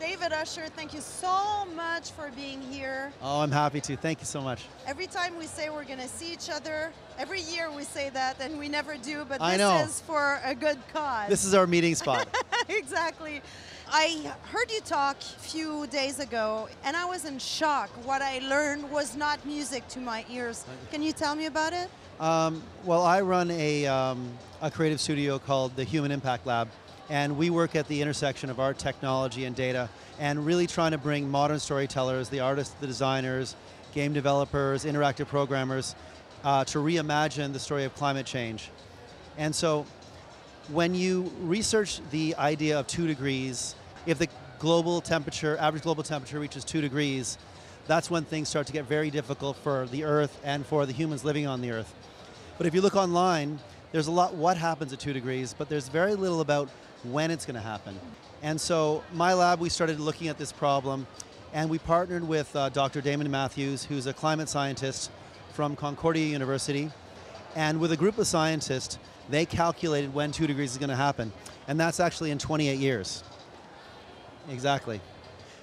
David Usher, thank you so much for being here. Oh, I'm happy to. Thank you so much. Every time we say we're going to see each other, every year we say that and we never do, but I know. this is for a good cause. This is our meeting spot. Exactly. I heard you talk a few days ago and I was in shock. What I learned was not music to my ears. Can you tell me about it? Well, I run a creative studio called the Human Impact Lab, and we work at the intersection of art, technology, and data, and really trying to bring modern storytellers, the artists, the designers, game developers, interactive programmers, to reimagine the story of climate change. And so, when you research the idea of 2 degrees, if the global temperature, average global temperature reaches 2 degrees, that's when things start to get very difficult for the Earth and for the humans living on the Earth. But if you look online, there's a lot what happens at 2 degrees, but there's very little about when it's going to happen. And so my lab, we started looking at this problem, and we partnered with Dr. Damon Matthews, who's a climate scientist from Concordia University. And with a group of scientists, they calculated when 2 degrees is going to happen. And that's actually in 28 years. Exactly.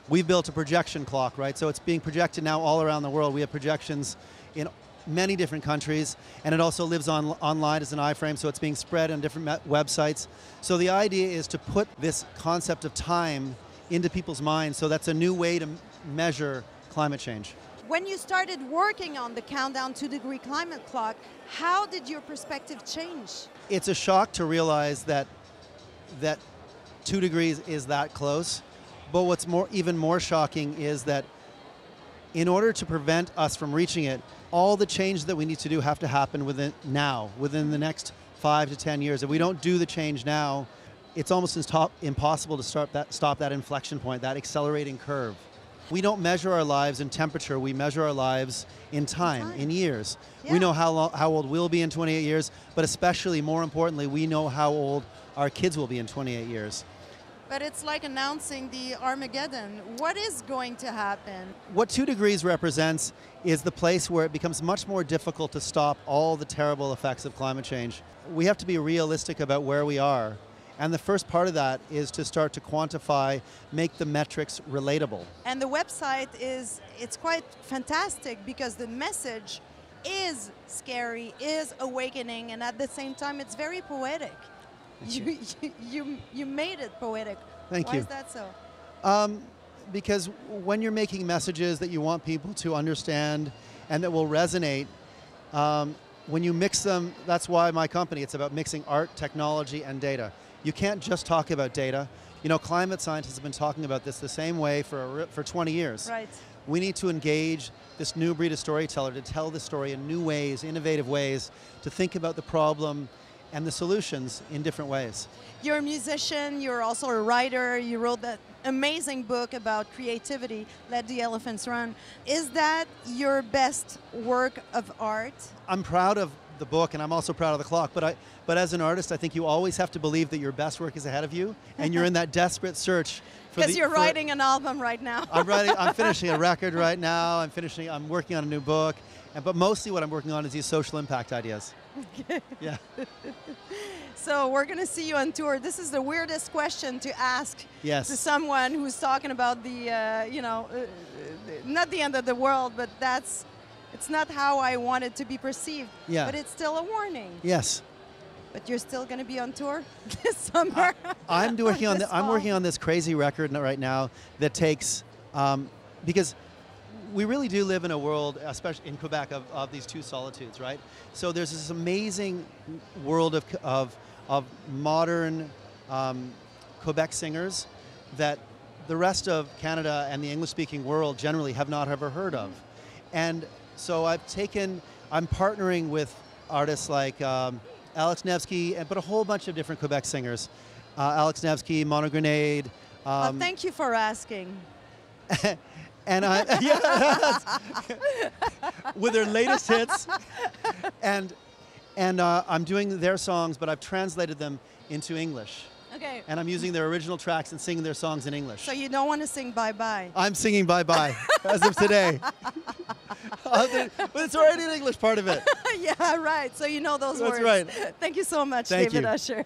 We've built a projection clock, right? So it's being projected now all around the world. We have projections in many different countries, and it also lives online as an iframe, so it's being spread on different websites. So the idea is to put this concept of time into people's minds, so that's a new way to measure climate change. When you started working on the Countdown 2 Degree Climate Clock, how did your perspective change? It's a shock to realize that 2 degrees is that close, but what's even more shocking is that in order to prevent us from reaching it, all the change that we need to do have to happen within the next 5 to 10 years. If we don't do the change now, it's almost impossible to stop that inflection point, that accelerating curve. We don't measure our lives in temperature, we measure our lives in time, in years. Yeah. We know how old we'll be in 28 years, but especially, more importantly, we know how old our kids will be in 28 years. But it's like announcing the Armageddon. What is going to happen? What 2 degrees represents is the place where it becomes much more difficult to stop all the terrible effects of climate change. We have to be realistic about where we are. And the first part of that is to start to quantify, make the metrics relatable. And the website it's quite fantastic because the message is scary, is awakening, and at the same time it's very poetic. You made it poetic. Thank you. Why is that so? Because when you're making messages that you want people to understand and that will resonate, when you mix them, that's why my company, it's about mixing art, technology, and data. You can't just talk about data. You know, climate scientists have been talking about this the same way for 20 years. Right. We need to engage this new breed of storyteller to tell the story in new ways, innovative ways, to think about the problem and the solutions in different ways. You're a musician, you're also a writer, you wrote that amazing book about creativity, Let the Elephants Run. Is that your best work of art? I'm proud of the book and I'm also proud of the clock, but as an artist, I think you always have to believe that your best work is ahead of you and you're in that desperate search. Because you're writing an album right now. I'm finishing a record right now, I'm working on a new book, but mostly what I'm working on is these social impact ideas. Yeah. So we're going to see you on tour. This is the weirdest question to ask to someone who's talking about the, not the end of the world, but it's not how I want it to be perceived. Yeah. But it's still a warning. Yes. But you're still going to be on tour this summer. I'm working on this crazy record right now that takes, because we really do live in a world, especially in Quebec, of these 2 solitudes, right? So there's this amazing world of modern Quebec singers that the rest of Canada and the English-speaking world generally have not ever heard of. And so I'm partnering with artists like Alex Nevsky, but a whole bunch of different Quebec singers. Alex Nevsky, Monogrenade. Thank you for asking. And with their latest hits, and I'm doing their songs, but I've translated them into English. Okay. And I'm using their original tracks and singing their songs in English. So you don't want to sing Bye Bye? I'm singing Bye Bye as of today. But it's already an English part of it. Yeah, right. So you know those words. That's right. Thank you so much, Thank David you. Usher.